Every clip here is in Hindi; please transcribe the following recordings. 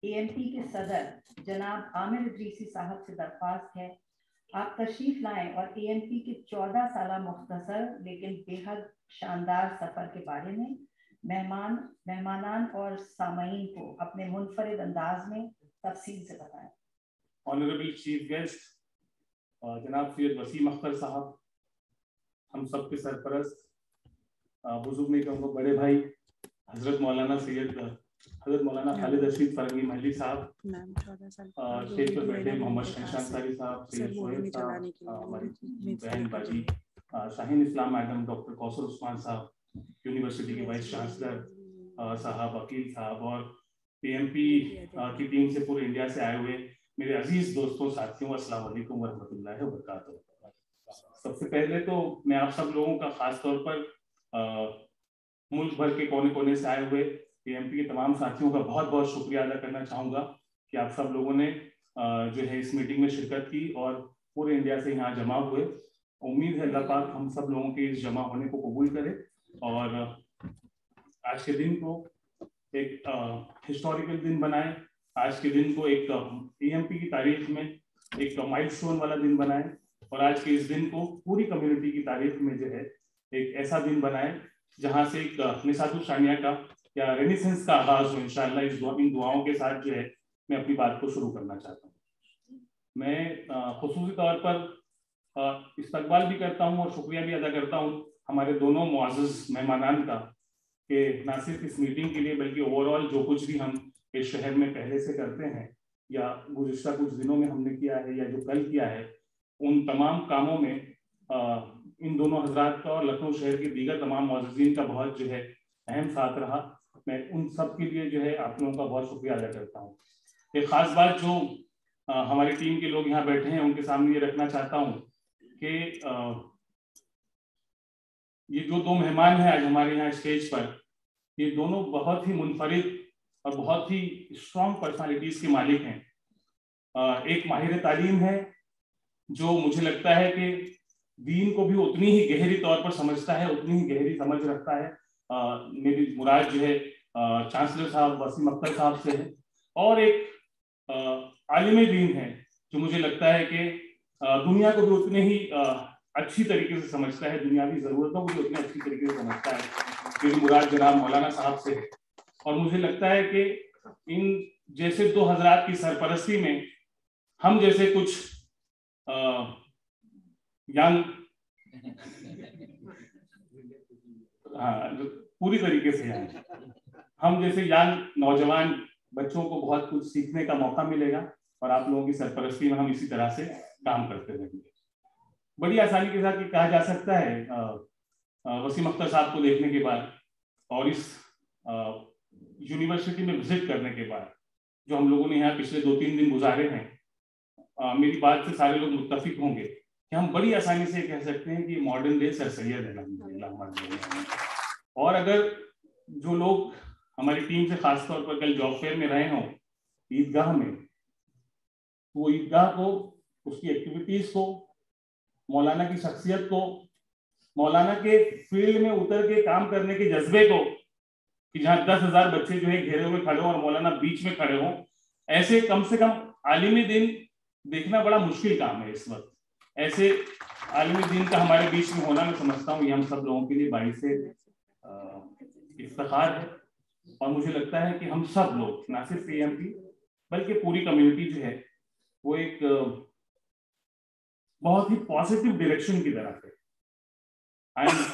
AMP के सदर जनाब आमिर इदरीसी साहब से दरख्वास्त है आप तशरीफ लाएं और AMP के 14 साल मुख्तसर लेकिन बेहद शानदार सफर के बारे में मेहमानान और सामईन को अपने मुनफरिद अंदाज में तफसील से बताएं। ऑनरेबल चीफ गेस्ट जनाब सैयद वसीम अख्तर साहब, हम सब के सरपरस्त, बुजुर्ग नहीं कहूँगा, बड़े भाई हजरत मौलाना खालिद रशीद फरंगी महली साहब, स्टेज पर बैठे मोहम्मद शहशान सारी साहब, सैयद शोएब साहब, हमारी बहन बाजी शाहीन इस्लाम मैडम, डॉक्टर कौसर उस्मान साहब, यूनिवर्सिटी के वाइस चांसलर साहब, वकील साहब और AMP की टीम से पूरे इंडिया से आए हुए मेरे अजीज दोस्तों, साथियों, अस्सलाम वालेकुम व रहमतुल्लाहि व बरकातहू। सबसे पहले तो मैं आप सब लोगों का खास तौर पर मुल्क भर के कोने कोने से आए हुए AMP के तमाम साथियों का बहुत बहुत शुक्रिया अदा करना चाहूँगा कि आप सब लोगों ने जो है इस मीटिंग में शिरकत की और पूरे इंडिया से यहाँ जमा हुए। उम्मीद है अल्लाह पाक हम सब लोगों के इस जमा होने को कबूल करे और आज के दिन को एक हिस्टोरिकल दिन बनाए, आज के दिन को एक AMP की तारीख में एक माइलस्टोन वाला दिन बनाए और आज के इस दिन को पूरी कम्युनिटी की तारीख में जो है एक ऐसा दिन बनाए जहां से एक निसातुल सानिया का या रेनेसेंस का आगाज हो। इंशाअल्लाह इन दुआओं के साथ जो है मैं अपनी बात को शुरू करना चाहता हूँ। मैं खुसूसी तौर पर इस्तकबाल भी करता हूँ और शुक्रिया भी अदा करता हूँ हमारे दोनों मुआज़्ज़ज़ मेहमानान का कि न सिर्फ इस मीटिंग के लिए बल्कि ओवरऑल जो कुछ भी हम इस शहर में पहले से करते हैं या गुज़िश्ता कुछ दिनों में हमने किया है या जो कल किया है, उन तमाम कामों में इन दोनों हजरात का और लखनऊ शहर के दीगर तमाम मुअज़्ज़िज़ीन का बहुत जो है अहम साथ रहा। मैं उन सब के लिए जो है आप लोगों का बहुत शुक्रिया अदा करता हूँ। एक ख़ास बात जो हमारी टीम के लोग यहाँ बैठे हैं उनके सामने ये रखना चाहता हूँ कि ये जो दो मेहमान हैं आज हमारे यहाँ स्टेज पर, ये दोनों बहुत ही मुनफरिद और बहुत ही स्ट्रॉन्ग पर्सनालिटीज़ के मालिक हैं। एक माहिर तालीम है जो मुझे लगता है कि दीन को भी उतनी ही गहरी तौर पर समझता है, उतनी ही गहरी समझ रखता है। मेरी मुराद जो है चांसलर साहब वसीम अख्तर साहब से है और एक आलिम दीन है जो मुझे लगता है कि दुनिया को भी उतने ही अच्छी तरीके से समझता है, दुनियावी ज़रूरतों को भी उतनी अच्छी तरीके से समझता है। मेरी मुराद जनाब मौलाना साहब से है और मुझे लगता है कि इन जैसे दो हजरात की सरपरस्ती में हम जैसे कुछ यंग पूरी तरीके से हम जैसे यंग नौजवान बच्चों को बहुत कुछ सीखने का मौका मिलेगा और आप लोगों की सरपरस्ती में हम इसी तरह से काम करते रहेंगे। बड़ी आसानी के साथ ये कहा जा सकता है वसीम अख्तर साहब को देखने के बाद और इस यूनिवर्सिटी में विजिट करने के बाद जो हम लोगों ने यहाँ पिछले 2-3 दिन गुजारे हैं, मेरी बात से सारे लोग मुत्तफिक होंगे कि हम बड़ी आसानी से कह सकते हैं कि मॉडर्न डे सर सैयद है। और अगर जो लोग हमारी टीम से खासतौर पर कल जॉब फेयर में रहे हों ईदगाह में, तो वो ईदगाह को, उसकी एक्टिविटीज को, मौलाना की शख्सियत को, मौलाना के फील्ड में उतर के काम करने के जज्बे को, कि जहाँ 10,000 बच्चे जो है घेरे हुए खड़े हों और मौलाना बीच में खड़े हों, ऐसे कम से कम आलिमी दिन देखना बड़ा मुश्किल काम है इस वक्त। ऐसे आलिमी दिन का हमारे बीच में होना, मैं समझता हूँ ये हम सब लोगों के लिए बाइस से इफ्तिखार है और मुझे लगता है कि हम सब लोग ना सिर्फ AMP बल्कि पूरी कम्युनिटी जो है वो एक बहुत ही पॉजिटिव डायरेक्शन की तरफ है।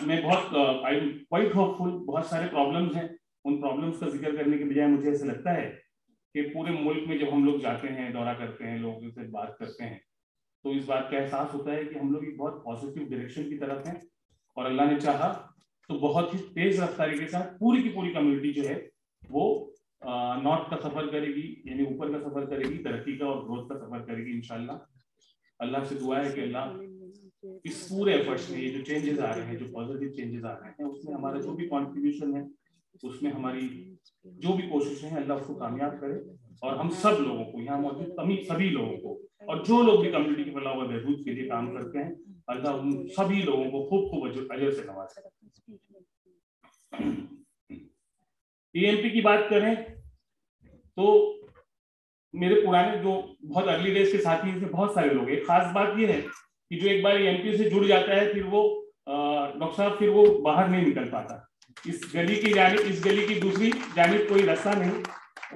मैं आई एम क्वाइट होपफुल। बहुत सारे प्रॉब्लम्स हैं, उन प्रॉब्लम्स का जिक्र करने के बजाय मुझे ऐसा लगता है कि पूरे मुल्क में जब हम लोग जाते हैं, दौरा करते हैं, लोगों से बात करते हैं, तो इस बात का एहसास होता है कि हम लोग एक बहुत पॉजिटिव डायरेक्शन की तरफ हैं और अल्लाह ने चाहा तो बहुत ही तेज रफ्तारी के साथ पूरी की पूरी कम्युनिटी जो है वो नॉर्थ का सफर करेगी, यानी ऊपर का सफर करेगी, तरक्की का और ग्रोथ का सफर करेगी इंशाल्लाह। अल्लाह से दुआ है कि अल्लाह इस पूरे एफर्ट्स में ये जो चेंजेस आ रहे हैं, जो पॉजिटिव चेंजेस आ रहे हैं, उसमें हमारा जो भी कंट्रीब्यूशन है, उसमें हमारी जो भी कोशिशें हैं, अल्लाह उसको कामयाब करे और हम सब लोगों को, यहाँ मौजूद सभी लोगों को और जो लोग भी कम्युनिटी के फलाह व बहबूद के लिए काम करते हैं, अल्लाह उन सभी लोगों को खूब खूब अजर से नवाजे। AMP की बात करें तो मेरे पुराने जो बहुत अर्ली डेज के साथी हैं, इसमें बहुत सारे लोग हैं। खास बात ये है कि जो एक बार एमपी से जुड़ जाता है, फिर वो डॉक्टर साहब फिर वो बाहर नहीं निकल पाता। इस गली की जानिब, इस गली की दूसरी जानिब कोई रास्ता नहीं।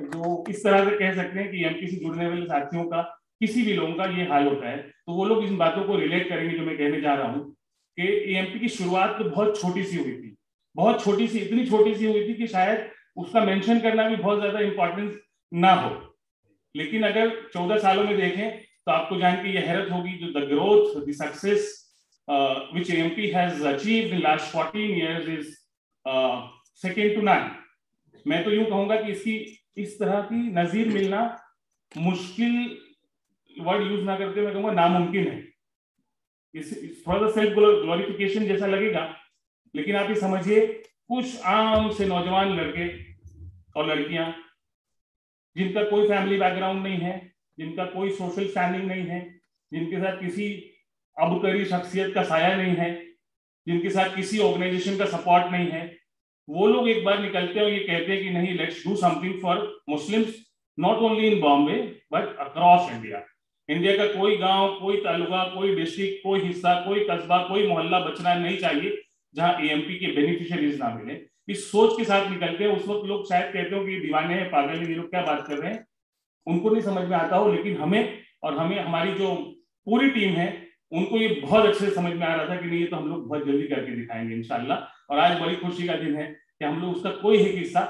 जो इस तरह से कह सकते हैं कि एमपी से जुड़ने वाले साथियों का, किसी भी लोगों का ये हाल होता है। तो वो लोग इन बातों को रिलेट करेंगे जो मैं कहने जा रहा हूँ कि एएमपी की शुरुआत तो बहुत छोटी सी हुई थी, बहुत छोटी सी, इतनी छोटी सी हुई थी कि शायद उसका मेंशन करना भी बहुत ज्यादा इंपॉर्टेंस ना हो। लेकिन अगर 14 सालों में देखें तो आपको जान के ये हैरत होगी, जो the growth, the success which AMP has achieved in last 14 years is second to none। मैं तो यूं कहूंगा कि इसकी इस तरह की नजीर मिलना मुश्किल, वर्ड यूज ना करते मैं कहूंगा नामुमकिन है। थोड़ा सा सेल्फ ग्लोरिफिकेशन जैसा लगेगा, लेकिन आप ये समझिए, कुछ आम से नौजवान लड़के और लड़कियां जिनका कोई फैमिली बैकग्राउंड नहीं है, जिनका कोई सोशल स्टैंडिंग नहीं है, जिनके साथ किसी अबकरी शख्सियत का साया नहीं है, जिनके साथ किसी ऑर्गेनाइजेशन का सपोर्ट नहीं है, वो लोग एक बार निकलते हैं और ये कहते हैं कि नहीं, let's do something for Muslims, not only in Bombay but across India. India का कोई गांव, कोई तालुका, कोई डिस्ट्रिक्ट, कोई हिस्सा, कोई कस्बा, कोई मोहल्ला बचना नहीं चाहिए जहां एएमपी के बेनिफिशियरीज ना मिले। इस सोच के साथ निकलते हैं। उस वक्त लोग शायद कहते हो कि दीवाने हैं, पागल हैं, ये लोग क्या बात कर रहे हैं, उनको नहीं समझ में आता हो, लेकिन हमें हमारी जो पूरी टीम है उनको ये बहुत अच्छे से समझ में आ रहा था कि नहीं, ये तो हम लोग बहुत जल्दी करके दिखाएंगे इंशाल्लाह। और आज बड़ी खुशी का दिन है कि हम लोग उसका कोई एक हिस्सा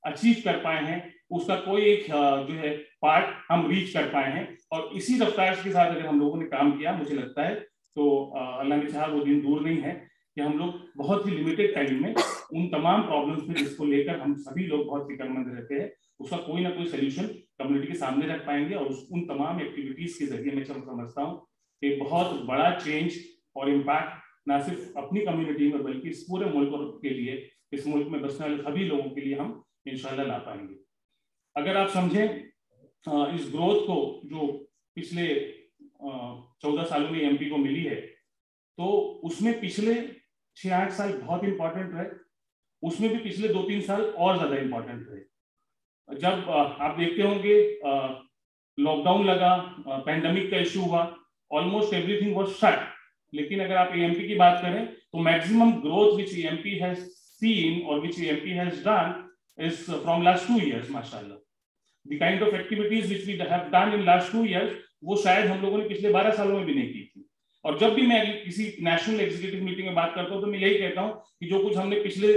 अचीव कर पाए हैं, उसका कोई एक जो है पार्ट हम रीच कर पाए हैं। और इसी रफ्तार के साथ अगर हम लोगों ने काम किया, मुझे लगता है तो अल्लाह ने चाहा वो दिन दूर नहीं है कि हम लोग बहुत ही लिमिटेड टाइम में उन तमाम प्रॉब्लम्स में जिसको लेकर हम सभी लोग बहुत फिक्रमंद रहते हैं, उसका कोई ना कोई सोल्यूशन कम्युनिटी के सामने रख पाएंगे। और उन तमाम एक्टिविटीज के जरिए मैं समझता हूँ कि बहुत बड़ा चेंज और इम्पैक्ट ना सिर्फ अपनी कम्युनिटी में बल्कि इस पूरे मुल्क के लिए, इस मुल्क में बसने वाले सभी लोगों के लिए हम इंशाल्लाह ला पाएंगे। अगर आप समझें इस ग्रोथ को जो पिछले 14 सालों में एमपी को मिली है, तो उसमें पिछले 6-8 साल बहुत इंपॉर्टेंट रहे, उसमें भी पिछले 2-3 साल और ज्यादा इंपॉर्टेंट रहे। जब आप देखते होंगे लॉकडाउन लगा, पैंडेमिक का इशू हुआ, ऑलमोस्ट एवरीथिंग वाज शट। लेकिन अगर आप एएमपी की बात करें तो maximum growth which AMP has seen और which AMP has done is from last 2 years। माशाल्लाह, the kind of activities which we have done in last 2 years वो शायद हम लोगों ने पिछले 12 सालों में भी नहीं की थी। और जब भी मैं किसी नेशनल एग्जीक्यूटिव मीटिंग में बात करता हूँ तो मैं यही कहता हूँ कि जो कुछ हमने पिछले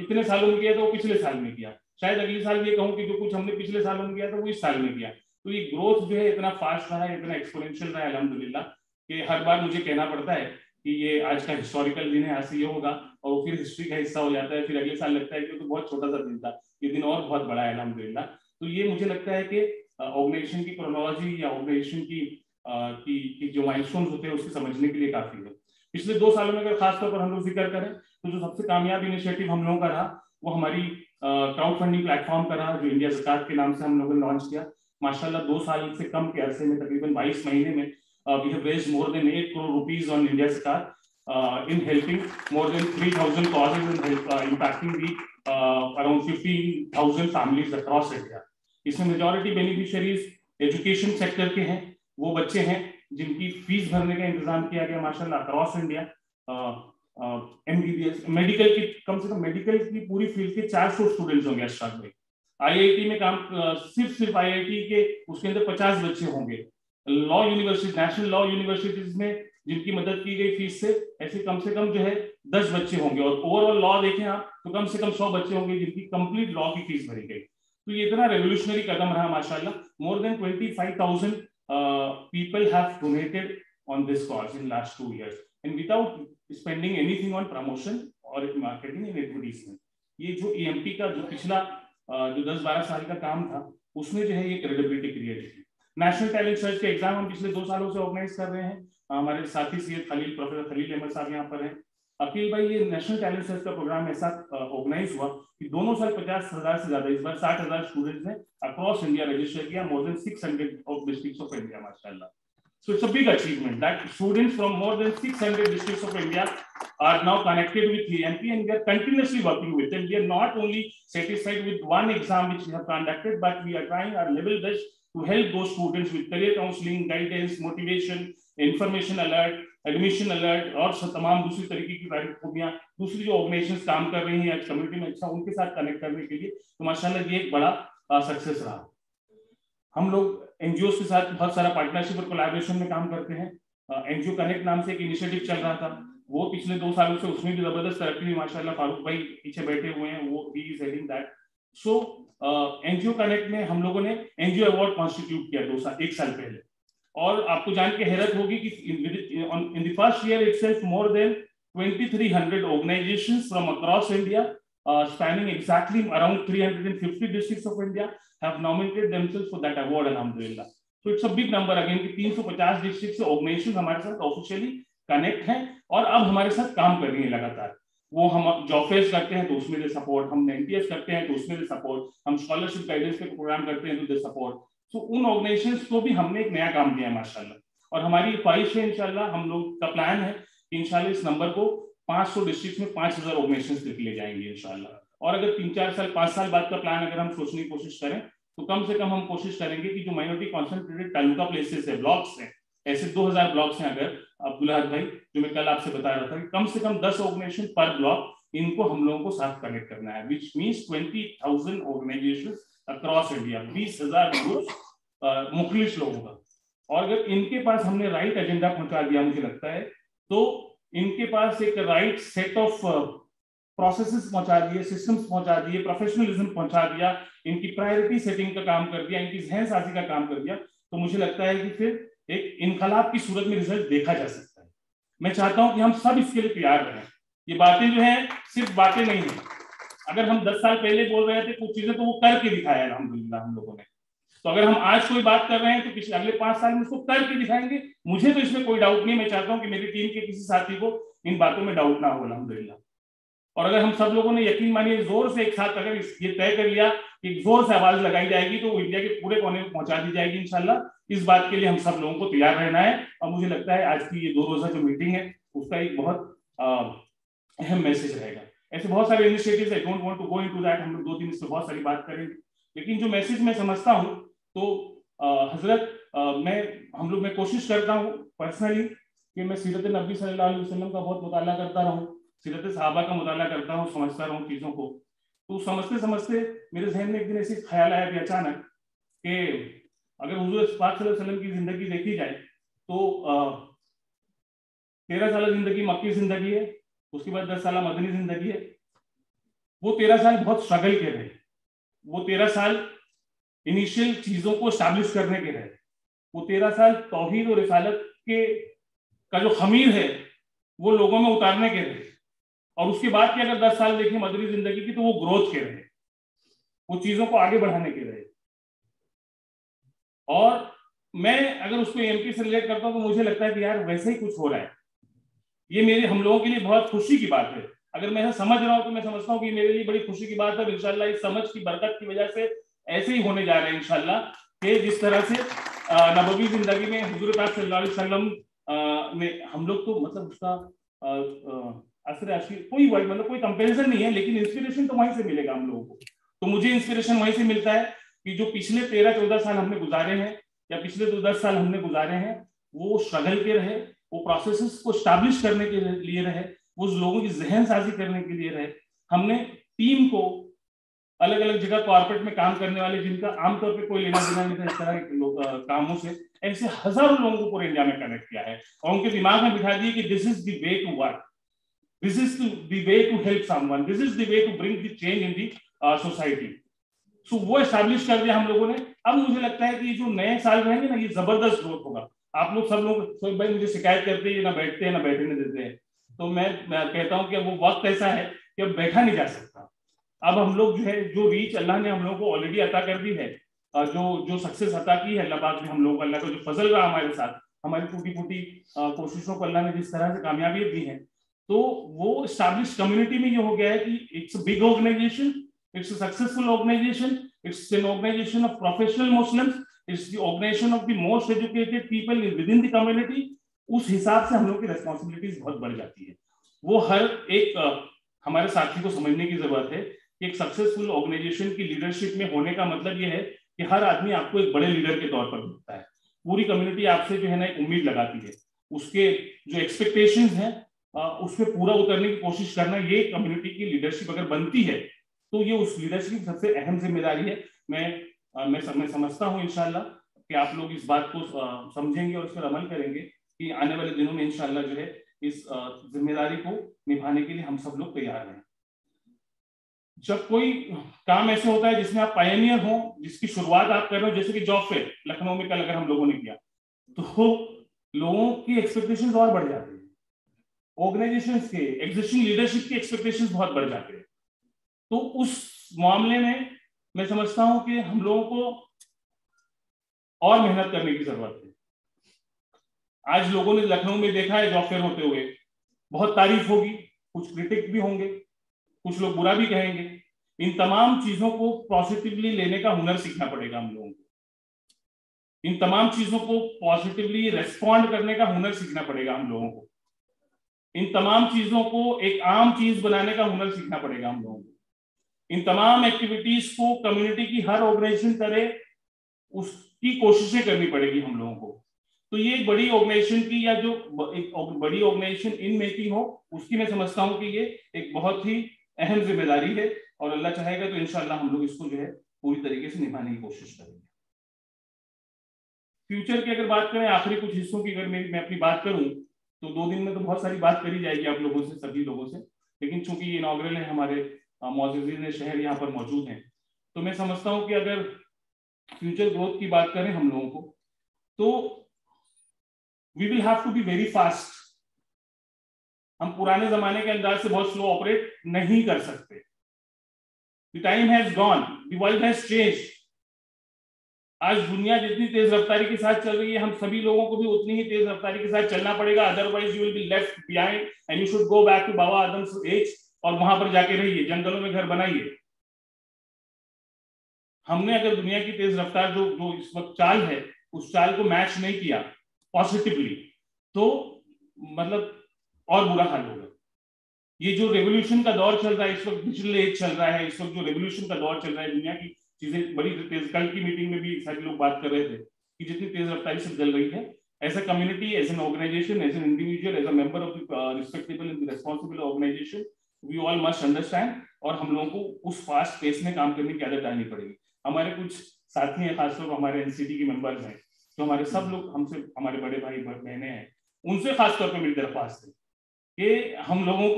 इतने सालों में किया था वो पिछले साल में किया, शायद अगले साल ये कहूँ कि जो कुछ हमने पिछले सालों में किया था वो इस साल में किया। तो ये ग्रोथ जो है इतना फास्ट रहा है, इतना एक्सपोनेंशियल रहा है अल्हम्दुलिल्लाह, कि हर बार मुझे कहना पड़ता है कि ये आज का हिस्टोरिकल दिन है, आज से ये होगा, और वो फिर हिस्ट्री का हिस्सा हो जाता है। फिर अगले साल लगता है कि तो बहुत छोटा सा दिन था, ये दिन और बहुत बड़ा है अल्हम्दुलिल्लाह। तो ये मुझे लगता है कि ऑर्गेनाइजेशन की क्रोनोलॉजी या ऑर्गेनाइजेशन की जो माइलस्टोन्स होते हैं उसके समझने के लिए काफी है। पिछले 2 सालों में अगर खासतौर पर हम लोग जिक्र करें तो जो सबसे कामयाब इनिशिएटिव हम लोगों का रहा वो हमारी क्राउड फंडिंग प्लेटफॉर्म का रहा, जो इंडिया ज़कात के नाम से हम लोगों ने लॉन्च किया। माशाल्लाह 2 साल से कम के अरसे में, तकरीबन 22 महीने में we have raised more than 8 crore rupees on India Zakat in helping more than 3,000 causes and impacting the around 15,000 families across India। इसमें मेजॉरिटी बेनिफिशियरीज एजुकेशन सेक्टर के हैं, वो बच्चे हैं जिनकी फीस भरने का इंतजाम किया गया माशाल्लाह अक्रॉस इंडिया। एमबीबीएस, मेडिकल की कम से कम मेडिकल की पूरी फील्ड के 400 स्टूडेंट्स होंगे अशराक में। आईआईटी में काम सिर्फ आईआईटी के उसके अंदर 50 बच्चे होंगे। Law university, national law universities में जिनकी मदद की गई फीस से ऐसे कम से कम जो है 10 बच्चे होंगे। और ओवरऑल लॉ देखें आप तो कम से कम 100 बच्चे होंगे जिनकी कंप्लीट लॉ की फीस भरी गई। तो ये इतना रेवोल्यूशनरी कदम रहा माशाल्लाह। More than 25,000 people have donated on this cause in last 2 years and without spending anything on promotion or marketing and advertisement। ये जो EMP का जो पिछला जो 10-12 साल का काम था उसमें जो है ये क्रेडिबिलिटी क्रिएट की। नेशनल टैलेंट सर्च के एग्जाम हम पिछले 2 सालों से ऑर्गेनाइज कर रहे हैं। हमारे साथी सैयद खलील, प्रोफेसर खलील अहमद साहब यहाँ पर हैं। अकील भाई, ये नेशनल टैलेंट सर्च का प्रोग्राम ऐसा ऑर्गेनाइज हुआ कि दोनों साल 50,000 से ज्यादा, इस बार 60,000 स्टूडेंट्स ने अक्रॉस इंडिया रजिस्टर किया, more than 600 of districts of India माशाल्लाह। So it's a big achievement that students from more than 600 districts of India are now connected with EMP and we are continuously working with them. We are not only satisfied with one exam which we have conducted, but we are trying our level best to help those students with career counseling, guidance, motivation, information alert, admission alert और तमाम दूसरी तरीके की खूबियां दूसरी जो ऑर्गेनाइजेशंस काम कर रही हैं कम्युनिटी में, अच्छा उनके साथ कनेक्ट करने के लिए, तो माशाल्लाह ये एक बड़ा सक्सेस रहा। हम लोग एनजीओ के साथ बहुत सारा पार्टनरशिप और कोलैबोरेशन में काम करते हैं। एनजीओ कनेक्ट नाम से एक इनिशिएटिव चल रहा था, वो पिछले 2 सालों से उसमें भी जबरदस्त तरक्की हुई माशाल्लाह। फारूक भाई पीछे बैठे हुए हैं, वो he is heading that. So NGO connect में हम लोगों ने एनजीओ अवार्ड कॉन्स्टिट्यूट किया 1 साल पहले, और आपको जान के हैरत होगी कि in the first year itself more than 2300 organizations from across India, spanning exactly around 350 districts of India, have nominated themselves for that award, alhamdulillah. So it's a big number again कि 350 districts से organizations हमारे साथ ऑफिशियली कनेक्ट हैं और अब हमारे साथ काम कर रही हैं लगातार। वो हम जॉब फेयर करते हैं तो उसमें दे सपोर्ट, हम एनटीएस करते हैं तो उसमें दे सपोर्ट, हम स्कॉलरशिप गाइडेंस के प्रोग्राम करते हैं तो दे सपोर्ट। तो उन ऑर्गेनाइजेशंस को भी हमने एक नया काम दिया है माशाल्लाह, और हमारी ख्वाहिश है इंशाल्लाह, हम लोग का प्लान है कि इंशाल्लाह इस नंबर को 500 डिस्ट्रिक्ट में 5000 ऑर्गेनाइजेशंस तक ले जाएंगे इंशाल्लाह। और अगर 3-4 साल 5 साल बाद का प्लान अगर हम सोचने की कोशिश करें तो कम से कम हम कोशिश करेंगे कि जो माइनॉरिटी कॉन्सेंट्रेटेड तालुका प्लेसेस है, ब्लॉक्स हैं, ऐसे 2000 ब्लॉक्स हैं, अगर अब्दुल्लाह भाई जो मैं कल आपसे बता रहा था कि कम से कम 10 ऑर्गेनाइजेशन पर ब्लॉक, इनको हम लोगों को साथ कनेक्ट करना है, which means 20,000 organisations across India, 20,000 groups मुखलिस लोगों का। और अगर इनके पास हमने राइट एजेंडा पहुंचा दिया, मुझे लगता है तो इनके पास एक राइट सेट ऑफ प्रोसेसेस पहुंचा दिए, सिस्टम्स पहुंचा दिए, प्रोफेशनलिज्म पहुंचा दिया, इनकी प्रायोरिटी सेटिंग का काम कर दिया, इनकी जहन साजी का काम कर दिया, तो मुझे लगता है कि फिर एक इनकलाब की सूरत में रिजल्ट देखा जा सकता है। मैं चाहता हूं कि हम सब इसके लिए तैयार रहें। ये बातें जो है सिर्फ बातें नहीं है, अगर हम 10 साल पहले बोल रहे थे कुछ चीजें तो वो करके दिखाया अल्हम्दुलिल्लाह हम लोगों ने। तो अगर हम आज कोई बात कर रहे हैं तो पिछले अगले 5 साल में उसको करके दिखाएंगे। मुझे तो इसमें कोई डाउट नहीं, मैं चाहता हूं कि मेरी टीम के किसी साथी को इन बातों में डाउट ना हो अल्हम्दुलिल्लाह। और अगर हम सब लोगों ने यकीन मानिए जोर से एक साथ अगर ये तय कर लिया कि जोर से आवाज लगाई जाएगी तो इंडिया के पूरे कोने में पहुंचा दी जाएगी इंशाल्लाह। इस बात के लिए हम सब लोगों को तैयार रहना है, और मुझे लगता है आज की ये 2 रोजा जो मीटिंग है उसका एक बहुत अहम मैसेज रहेगा। ऐसे बहुत सारे initiatives, I don't want to go into that, हम लोग 2 दिन इस पर बहुत सारी बात करेंगे, लेकिन जो मैसेज मैं समझता हूँ तो हजरत मैं कोशिश करता हूँ पर्सनली कि मैं सीरत नबी सल्लल्लाहु अलैहि वसल्लम का बहुत मुताला करता रहूँ, सीरत सहाबा का मुताला करता हूँ, समझता रहूँ चीजों को। तो समझते समझते मेरे जहन में एक दिन ऐसे ख्याल आया कि अचानक कि अगर हुजूर पाक सल्लल्लाहु अलैहि वसल्लम की जिंदगी देखी जाए तो 13 साल जिंदगी मक्की जिंदगी है, उसके बाद 10 साल मदनी जिंदगी है। वो 13 साल बहुत स्ट्रगल के रहे, वो 13 साल इनिशियल चीजों को एस्टैब्लिश करने के रहे, वो 13 साल तौहीद और रिसालत के का जो खमीर है वो लोगों में उतारने के रहे। और उसके बाद के अगर 10 साल देखें मदनी जिंदगी की तो वो ग्रोथ के रहे, वो चीजों को आगे बढ़ाने के रहे। और मैं अगर उसको एमपी से रिलेट करता हूं तो मुझे लगता है कि यार वैसे ही कुछ हो रहा है। ये हम लोगों के लिए बहुत खुशी की बात है। अगर मैं समझ रहा हूं तो मैं समझता हूं कि मेरे लिए बड़ी खुशी की बात है। इंशाल्लाह इस समझ की बरकत की वजह से ऐसे ही होने जा रहे हैं इंशाल्लाह, कि जिस तरह से नबवी जिंदगी में हुजूर पाक सल्लल्लाहु अलैहि वसल्लम ने हम लोग तो मतलब उसका कोई वर्ड मतलब कोई कंपैरिजन नहीं है, लेकिन इंस्पिरेशन तो वहीं से मिलेगा हम लोगों को। तो मुझे इंस्पिरेशन वहीं से मिलता है कि जो पिछले 13-14 साल हमने गुजारे हैं या पिछले 10 साल हमने गुजारे हैं वो स्ट्रगल के रहे, वो प्रोसेसेस को स्टैब्लिश करने के लिए रहे, वो लोगों की जहन साजी करने के लिए रहे। हमने टीम को अलग अलग जगह कॉर्पोरेट में काम करने वाले जिनका आमतौर पे कोई लेना देना नहीं था इस तरह के कामों से, ऐसे हजारों लोगों को पूरे इंडिया में कनेक्ट किया है और उनके दिमाग में बिठा दिया कि this is the way to work, this is the way to help someone, this is the way to bring the change in the society. So वो एस्टैब्लिश कर दिया हम लोगों ने। अब मुझे लगता है कि जो नए साल रहेंगे ना ये जबरदस्त ग्रोथ होगा। आप लोग सब लोग भाई मुझे शिकायत करते हैं ना बैठते हैं ना बैठने देते हैं, तो मैं कहता हूं कि अब वो वक्त ऐसा है कि अब बैठा नहीं जा सकता। अब हम लोग जो है जो रीच अल्लाह ने हम लोगों को ऑलरेडी अता कर दी है, जो सक्सेस अता की है अल्लाह पाक ने हम लोग, अल्लाह का जो फजल रहा हमारे साथ, हमारी टूटी फूटी कोशिशों को अल्लाह ने जिस तरह से कामयाबी दी है, तो वो एस्टैब्लिश कम्युनिटी में ये हो गया है कि it's a big organisation, it's a successful organisation, it's an organisation of professional Muslims, it's the organisation of the most educated people within the community. उस हिसाब से हम लोग की रेस्पॉन्सिबिलिटीज बहुत बढ़ जाती है। वो हर एक हमारे साथी को समझने की जरूरत है कि एक सक्सेसफुल ऑर्गेनाइजेशन की लीडरशिप में होने का मतलब ये है कि हर आदमी आपको एक बड़े लीडर के तौर पर दिखता है, पूरी कम्युनिटी आपसे जो है ना एक उम्मीद लगाती है, उसके जो एक्सपेक्टेशंस हैं उसमें पूरा उतरने की कोशिश करना, ये कम्युनिटी की लीडरशिप अगर बनती है तो ये उस लीडरशिप की सबसे अहम जिम्मेदारी है। मैं समझता हूँ इंशाल्लाह कि आप लोग इस बात को समझेंगे और इस पर अमल करेंगे कि आने वाले दिनों में इंशाल्लाह जो है इस जिम्मेदारी को निभाने के लिए हम सब लोग तैयार हैं। जब कोई काम ऐसे होता है जिसमें आप पायनियर हो, जिसकी शुरुआत आप कर रहे हो, जैसे कि जॉब फेयर लखनऊ में कल अगर हम लोगों ने किया, तो लोगों की एक्सपेक्टेशंस और बढ़ जाती है, ऑर्गेनाइजेशंस के एग्जिस्टिंग लीडरशिप की एक्सपेक्टेशंस बहुत बढ़ जाते हैं। तो उस मामले में मैं समझता हूं कि हम लोगों को और मेहनत करने की जरूरत है। आज लोगों ने लखनऊ में देखा है जॉब फेयर होते हुए, बहुत तारीफ होगी, कुछ क्रिटिक भी होंगे, कुछ लोग बुरा भी कहेंगे। इन तमाम चीजों को पॉजिटिवली लेने का हुनर सीखना पड़ेगा हम लोगों को, इन तमाम चीजों को पॉजिटिवली रेस्पॉन्ड करने का हुनर सीखना पड़ेगा हम लोगों को, इन तमाम चीजों को एक आम चीज बनाने का हुनर सीखना पड़ेगा हम लोगों को, इन तमाम एक्टिविटीज को कम्युनिटी की हर ऑर्गेनाइजेशन करे उसकी कोशिशें करनी पड़ेगी हम लोगों को। तो ये एक बड़ी ऑर्गेनाइजेशन की या जो एक बड़ी ऑर्गेनाइजेशन इन मेकिंग हो, उसकी मैं समझता हूं कि ये एक बहुत ही अहम जिम्मेदारी है और अल्लाह चाहेगा तो इंशाल्लाह हम लोग इसको जो है पूरी तरीके से निभाने की कोशिश करेंगे। फ्यूचर की अगर बात करें, आखिरी कुछ हिस्सों की अगर मैं अपनी बात करूं तो 2 दिन में तो बहुत सारी बात करी जाएगी आप लोगों से, सभी लोगों से, लेकिन चूंकि ये इनॉग्रल है, हमारे मौजूद शहर यहाँ पर मौजूद हैं, तो मैं समझता हूँ कि अगर फ्यूचर ग्रोथ की बात करें हम लोगों को, तो we will have to be very fast. हम पुराने जमाने के अंदाज से बहुत स्लो ऑपरेट नहीं कर सकते। The time has gone, the world has changed. आज दुनिया जितनी तेज रफ्तारी के साथ चल रही है, हम सभी लोगों को भी उतनी ही तेज रफ्तारी के साथ चलना पड़ेगा, otherwise you will be left behind and you should go back to बाबा आदम्स एज और वहां पर जाके रहिए, जंगलों में घर बनाइए। हमने अगर दुनिया की तेज रफ्तार जो इस वक्त चाल है, उस चाल को मैच नहीं किया पॉजिटिवली, तो मतलब और बुरा हाल होगा। ये जो रेवोल्यूशन का दौर चल रहा है इस वक्त, डिजिटल एज चल रहा है इस वक्त, जो रेवोल्यूशन का दौर चल रहा है, दुनिया की चीजें बड़ी तेज, कल की मीटिंग में भी सारे लोग बात कर रहे थे कि जितनी तेज रफ्तारी से चल रही है, as a community, as an organisation, as an individual, as a member of the respectable and responsible organisation, we all must understand, और हम लोगों को उस फास्ट पेस में काम करने की आदत डालनी पड़ेगी। हमारे कुछ साथी हैं, खासतौर पर हमारे एनसीटी के मेंबर्स हैं, जो हमारे सब लोग हमसे, हमारे बड़े भाई बहनें हैं, उनसे खासतौर पर मेरी दरख्वास्त है कि हम लोगों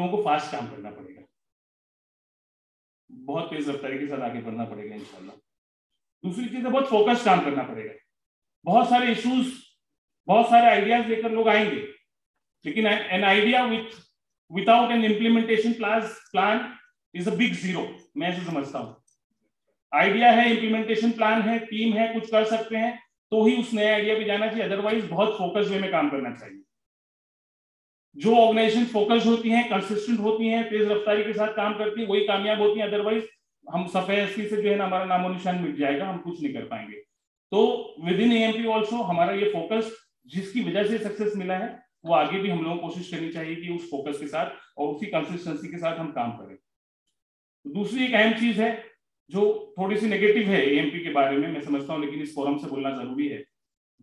को फास्ट काम करना पड़ेगा, बहुत तेज रफ्तारी के साथ आगे बढ़ना पड़ेगा इंशाल्लाह। दूसरी चीज है, बहुत फोकस काम करना पड़ेगा। बहुत सारे इश्यूज, बहुत सारे आइडियाज लेकर लोग आएंगे, लेकिन an idea without an implementation plan is a big zero. मैं ऐसे समझता हूं, आइडिया है, इम्प्लीमेंटेशन प्लान है, टीम है, कुछ कर सकते हैं, तो ही उस नए आइडिया पे जाना चाहिए, अदरवाइज बहुत फोकस वे में काम करना चाहिए। जो ऑर्गेनाइजेशन फोकस होती हैं, कंसिस्टेंट होती हैं, तेज रफ्तारी के साथ काम करती है, वही कामयाब होती हैं, अदरवाइज हम सफेद से जो है ना हमारा नामो निशान मिट जाएगा, हम कुछ नहीं कर पाएंगे। तो विद इन एएमपी ऑल्सो हमारा ये फोकस जिसकी वजह से सक्सेस मिला है, वो आगे भी हम लोगों को कोशिश करनी चाहिए कि उस फोकस के साथ और उसी कंसिस्टेंसी के साथ हम काम करें। दूसरी एक अहम चीज है जो थोड़ी सी नेगेटिव है एएमपी के बारे में, मैं समझता हूँ, लेकिन इस फोरम से बोलना जरूरी है,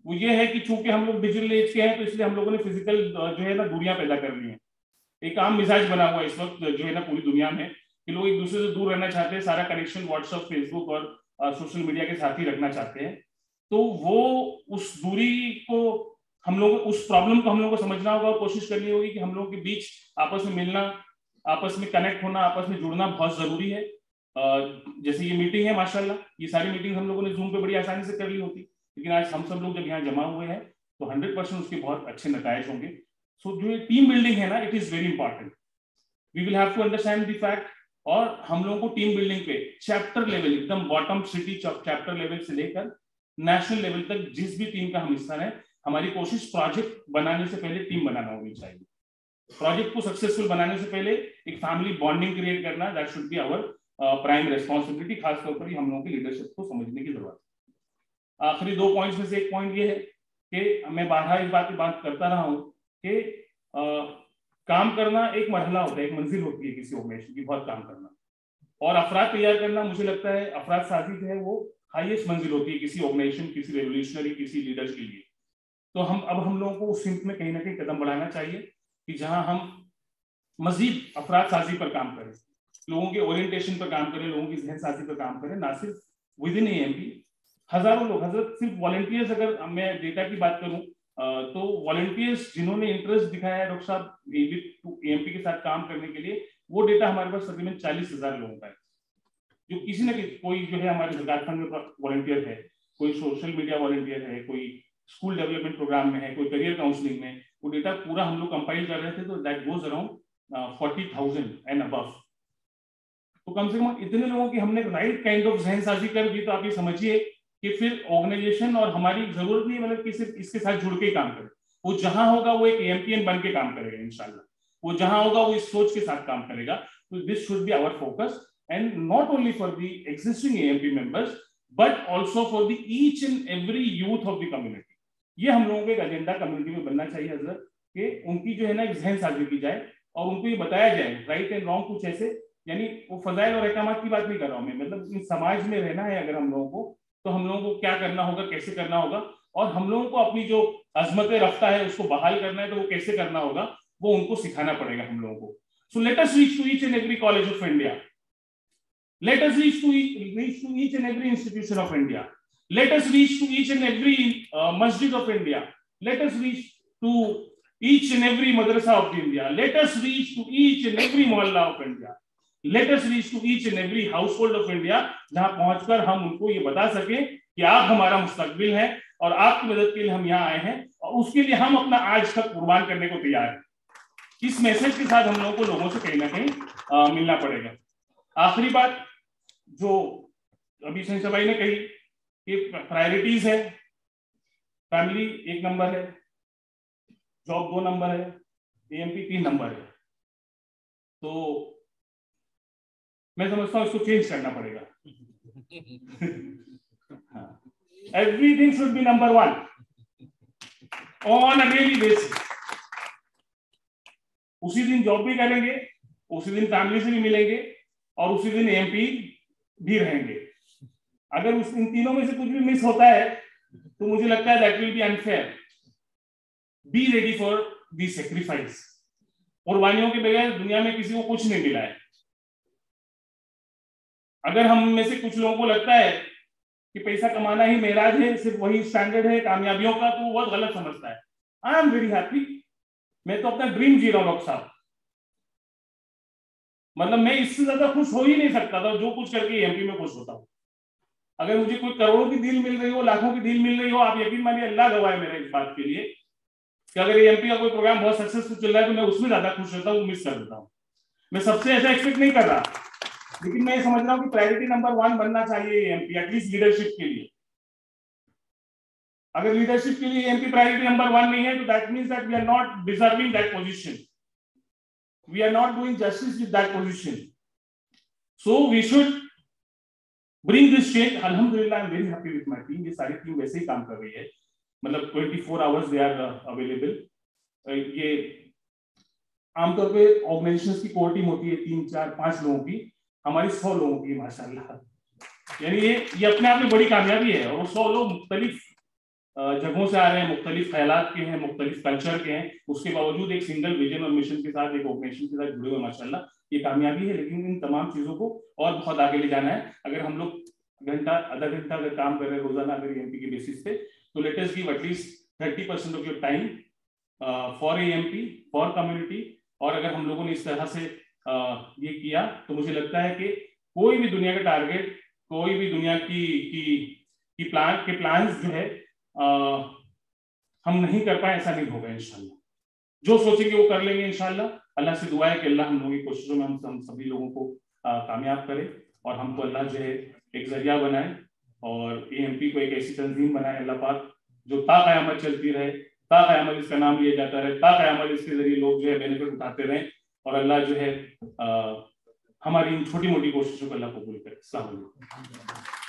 वो ये है कि चूंकि हम लोग डिजिटल एज के हैं, तो इसलिए हम लोगों ने फिजिकल जो है ना दूरियां पैदा कर ली हैं। एक आम मिजाज बना हुआ इस वक्त जो है ना पूरी दुनिया में कि लोग एक दूसरे से दूर रहना चाहते हैं, सारा कनेक्शन व्हाट्सएप, फेसबुक और सोशल मीडिया के साथ ही रखना चाहते हैं। तो वो उस दूरी को हम लोग, उस प्रॉब्लम को हम लोग को समझना होगा और कोशिश करनी होगी कि हम लोगों के बीच आपस में मिलना, आपस में कनेक्ट होना, आपस में जुड़ना बहुत जरूरी है। जैसे ये मीटिंग है, माशाल्लाह ये सारी मीटिंग हम लोगों ने जूम पे बड़ी आसानी से कर ली होती, लेकिन आज हम सब लोग जब यहाँ जमा हुए हैं तो 100% उसके बहुत अच्छे नतायज होंगे। सो जो टीम बिल्डिंग है ना, it is very important, we will have to understand the fact, और हम लोगों को टीम बिल्डिंग पे चैप्टर लेवल, एकदम बॉटम सिटी चैप्टर लेवल से लेकर नेशनल लेवल तक जिस भी टीम का हम हिस्सा है, हमारी कोशिश प्रोजेक्ट बनाने से पहले टीम बनाना होनी चाहिए। प्रोजेक्ट को सक्सेसफुल बनाने से पहले एक फैमिली बॉन्डिंग क्रिएट करना, that should be our prime responsibility. खासतौर पर हम लोगों की लीडरशिप को समझने की जरूरत है। आखिरी 2 पॉइंट्स में से एक पॉइंट ये है कि मैं बारहा इस बात की बात करता रहा हूं कि काम करना एक मरहला होता है, एक मंजिल होती है किसी ऑर्गेनाइजेशन की, बहुत काम करना, और अफराद तैयार करना, मुझे लगता है अफराद साजी जो है वो हाईएस्ट मंजिल होती है किसी ऑर्गेनाइजेशन, किसी रेवोल्यूशनरी, किसी लीडर्स के लिए। तो हम लोगों को उस सिंक में कहीं ना कहीं कदम बढ़ाना चाहिए कि जहां हम मजीद अफराद साजी पर काम करें, लोगों के ओरिएंटेशन पर काम करें, लोगों की जहन साजी पर काम करें, ना सिर्फ विद इन एएमपी। हजारों लोग, हजरत सिर्फ वॉलंटियर्स, अगर मैं डेटा की बात करूं तो वॉलंटियर्स जिन्होंने इंटरेस्ट दिखाया है डॉक्टर साहब एएमपी के साथ काम करने के लिए, वो डेटा हमारे पास तकरीबन 40,000 लोगों का है, जो किसी न किसी, कोई जो है हमारे ज़कात फंड में वॉलंटियर है, कोई सोशल मीडिया वॉलंटियर है, कोई स्कूल डेवलपमेंट प्रोग्राम में है, कोई करियर काउंसलिंग में। वो डेटा पूरा हम लोग कंपाइल कर रहे थे, तो that goes around 40,000 and above. तो कम से कम इतने लोगों की हमने राइट काइंड ऑफ जहन साजी कर दी, तो आप ये समझिए कि फिर ऑर्गेनाइजेशन और हमारी जरूरत नहीं मतलब कि सिर्फ इसके साथ जुड़ के ही काम करे। वो जहां होगा वो एक एएमपीएन बन के काम करेगा इंशाल्लाह, वो जहां होगा वो इस सोच के साथ काम करेगा। तो this should be our focus, and not only for the existing AMP members but also for the each and every youth of the community। ये हम लोगों के एक एजेंडा कम्युनिटी में बनना चाहिए हजरत, कि उनकी जो है ना एक जहन साजी की जाए और उनको ये बताया जाए राइट एंड रॉन्ग कुछ ऐसे, यानी वो फजाइल और अहकामात की बात नहीं कर रहा हूं मैं, मतलब इन समाज में रहना है अगर हम लोगों को, तो हम लोगों को क्या करना होगा, कैसे करना होगा, और हम लोगों को अपनी जो अजमत रफ्ता है उसको बहाल करना है, तो वो कैसे करना होगा वो उनको सिखाना पड़ेगा हम लोगों को। So let us reach to each and every college of India, let us reach to each and every institution of India, let us reach to each and every masjid of India, let us reach to each and every madrasa of India, let us reach to each and every mohalla of India, let us reach to each and every household of India, जहां पहुंचकर हम उनको ये बता सके कि आप हमारा मुस्तकबिल हैं और आपकी मदद के लिए हम यहाँ आए हैं और उसके लिए हम अपना आज तक कुर्बान करने को तैयार हैं। इस मैसेज के साथ हम लोगों को लोगों से कहीं ना कहीं मिलना पड़ेगा। आखिरी बात जो अभी संजय भाई ने कही कि प्रायोरिटीज है, फैमिली 1 नंबर है, जॉब 2 नंबर है, एएमपी 3 नंबर है, तो मैं समझता हूं इसको चेंज करना पड़ेगा। Everything should be number 1 on a daily basis. उसी दिन जॉब भी करेंगे, उसी दिन फैमिली से भी मिलेंगे और उसी दिन एएमपी भी रहेंगे। अगर उस इन तीनों में से कुछ भी मिस होता है तो मुझे लगता है that will be unfair. Be ready for the sacrifice. कुर्बानियों के बगैर दुनिया में किसी को कुछ नहीं मिला है। अगर हम में से कुछ लोगों को लगता है कि पैसा कमाना ही मेराज है, सिर्फ वही स्टैंडर्ड है कामयाबियों का, तो वो बहुत गलत समझता है। आई एम वेरी हैप्पी, मैं तो अपना ड्रीम जी रहा हूं डॉक्टर साहब, मतलब मैं इससे ज्यादा खुश हो ही नहीं सकता था जो कुछ करके एमपी में खुश होता हूँ। अगर मुझे कोई करोड़ों की डील मिल रही हो, लाखों की डील मिल रही हो, आप यकीन मानिए अल्लाह गवाह है मेरा इस बात के लिए कि अगर एमपी का कोई प्रोग्राम बहुत सक्सेसफुल चल रहा है तो मैं उसमें ज्यादा खुश होता हूँ, मिस कर देता हूँ। मैं सबसे ऐसा एक्सपेक्ट नहीं कर रहा, लेकिन मैं समझ रहा हूँ कि प्रायोरिटी नंबर 1 बनना चाहिए एमपी, एटलीस्ट लीडरशिप के लिए। अगर लीडरशिप के लिए एमपी प्रायोरिटी नंबर 1 नहीं है तो that means that we are not deserving that position, we are not doing justice with that position, so we should bring this change। alhamdulillah I'm very happy with my team, ये सारी टीम वैसे ही काम कर रही है, मतलब 24 hours they are available। ये आमतौर पे ऑर्गेनाइजेशंस की कोर टीम होती है 3, 4, 5 लोगों की, हमारी 100 लोगों की माशाल्लाह। यानी ये अपने आप में बड़ी कामयाबी है, और वो 100 लोग मुख्तलिफ जगहों से आ रहे हैं, मुख्तलिफ ख्यालात के हैं, मुख्तलिफ कल्चर के हैं, उसके बावजूद एक सिंगल विजन और मिशन के साथ, एक ऑर्गेनाइजेशन के साथ जुड़े हुए माशाल्लाह, ये कामयाबी है। लेकिन इन तमाम चीजों को और बहुत आगे ले जाना है। अगर हम लोग घंटा आधा घंटा अगर काम कर रहे हैं रोजाना अगर एमपी के बेसिस पे, तो let us give at least 30% of your time for MP, for community. और अगर हम लोगों ने इस तरह से ये किया तो मुझे लगता है कि कोई भी दुनिया का टारगेट, कोई भी दुनिया की प्लान्स जो है हम नहीं कर पाए, ऐसा नहीं होगा इंशाल्लाह। जो सोचेंगे वो कर लेंगे इंशाल्लाह। अल्लाह से दुआ है कि अल्लाह हम लोगों की कोशिशों में हम सभी लोगों को कामयाब करे और हमको अल्लाह जो है एक जरिया बनाए और एएमपी को एक ऐसी तंजीम बनाए अल्लाह पाक जो ताक़यामत चलती रहे, ताक़यामत इसका नाम लिया जाता रहे, ताक़यामत इसके जरिए लोग जो है बेनिफिट उठाते रहें, और अल्लाह जो है हमारी इन छोटी मोटी कोशिशों को अल्लाह कबूल करे। अस्सलाम वालेकुम।